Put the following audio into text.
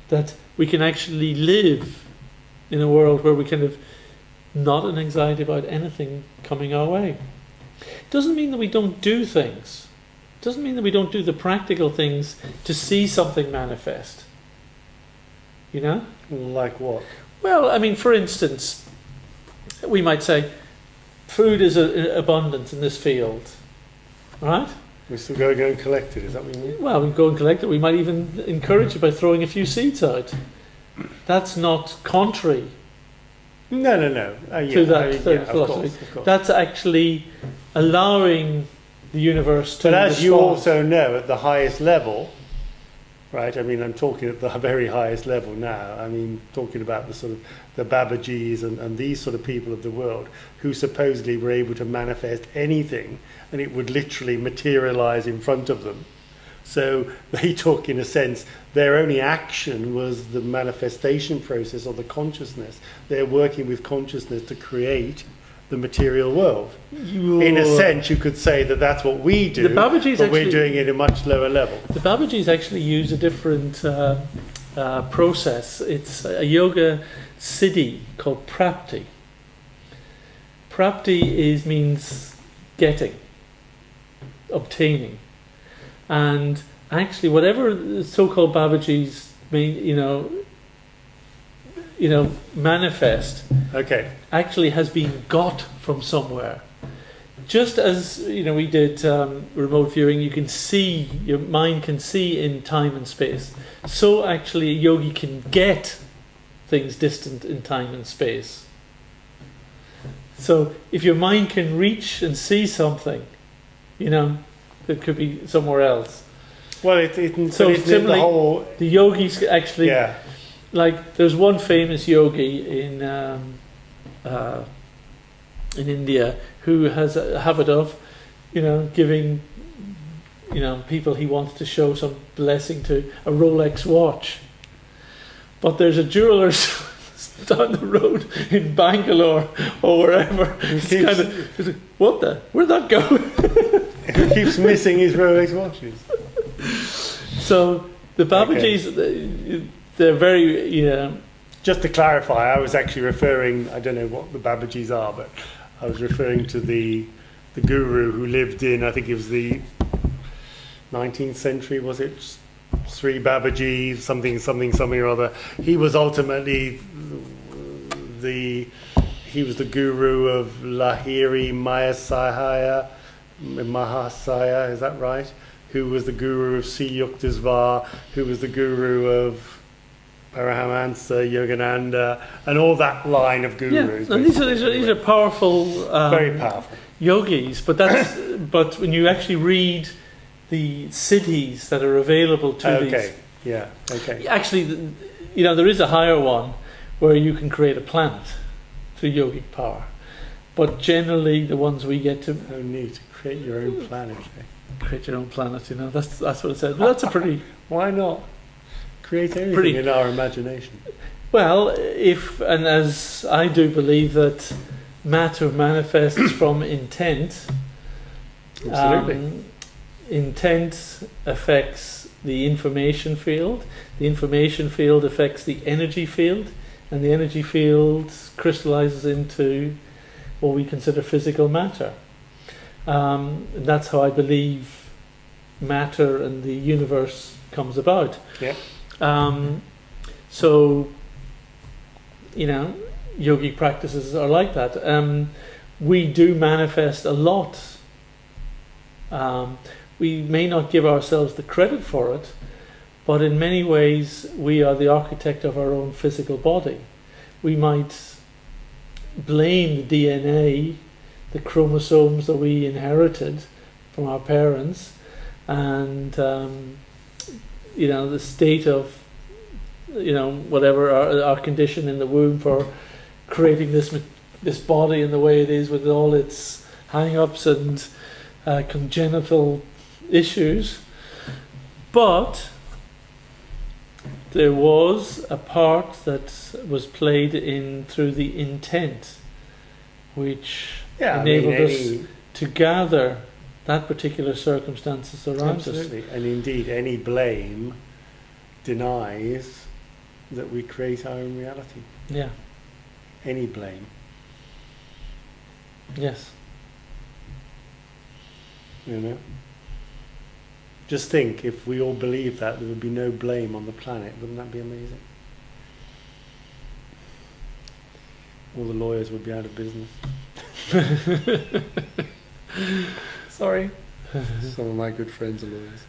that we can actually live in a world where we kind of not an anxiety about anything coming our way. Doesn't mean that we don't do things. Doesn't mean that we don't do the practical things to see something manifest. You know? Like what? Well, I mean, for instance, we might say food is abundant in this field, right? We still go and collect it, is that what you mean? Well, we go and collect it. We might even encourage it by throwing a few seeds out. That's not contrary No. to that philosophy. Of course. That's actually allowing the universe to But as respond. you also know, at the highest level, right? I mean, I'm talking at the very highest level now. I mean, talking about the sort of the Babajis and these sort of people of the world who supposedly were able to manifest anything and it would literally materialize in front of them. So they talk, in a sense, their only action was the manifestation process or the consciousness. They're working with consciousness to create the material world. In a sense, you could say that that's what we do, but we're doing it at a much lower level. The Babajis actually use a different process. It's a yoga siddhi called prapti. Prapti means getting, obtaining. And actually, whatever the so-called Babajis manifest, actually has been got from somewhere. Just as we did remote viewing, you can see, your mind can see in time and space. So actually, a yogi can get things distant in time and space. So if your mind can reach and see something, it could be somewhere else. Well, so similarly, the whole... the yogis actually, like there's one famous yogi in India who has a habit of, giving, people he wants to show some blessing to a Rolex watch. But there's a jeweler's down the road in Bangalore or wherever. It's like, what the? Where'd that go? He keeps missing his Rolex watches. So the Babajis, they're very, Just to clarify, I was actually referring, I don't know what the Babajis are, but I was referring to the guru who lived in, I think it was the 19th century, was it? Sri Babaji, something or other. He was ultimately he was the guru of Lahiri Mahasaya, is that right? Who was the guru of Sri Yukteswar, who was the guru of Paramahansa, Yogananda, and all that line of gurus. Yeah, and these are powerful, very powerful yogis. But but when you actually read the siddhis that are available to these, actually, there is a higher one where you can create a planet through yogic power. But generally, the ones we get to create your own planet. Create your own planet, that's what it says. But that's a pretty. Why not create anything in our imagination? Well, as I do believe that matter manifests from intent. Absolutely. Intent affects the information field. The information field affects the energy field, and the energy field crystallizes into what we consider physical matter. And that's how I believe matter and the universe comes about. Yeah. So, yogic practices are like that. We do manifest a lot. We may not give ourselves the credit for it, but in many ways we are the architect of our own physical body. We might blame the DNA, the chromosomes that we inherited from our parents, and the state of whatever our condition in the womb for creating this body in the way it is, with all its hang-ups and congenital issues. But there was a part that was played through the intent, which enabled us to gather that particular circumstances around us. And indeed, any blame denies that we create our own reality. Yeah. Any blame. Yes. You know? Just think, if we all believed that, there would be no blame on the planet. Wouldn't that be amazing? All the lawyers would be out of business. Sorry. Some of my good friends are lawyers.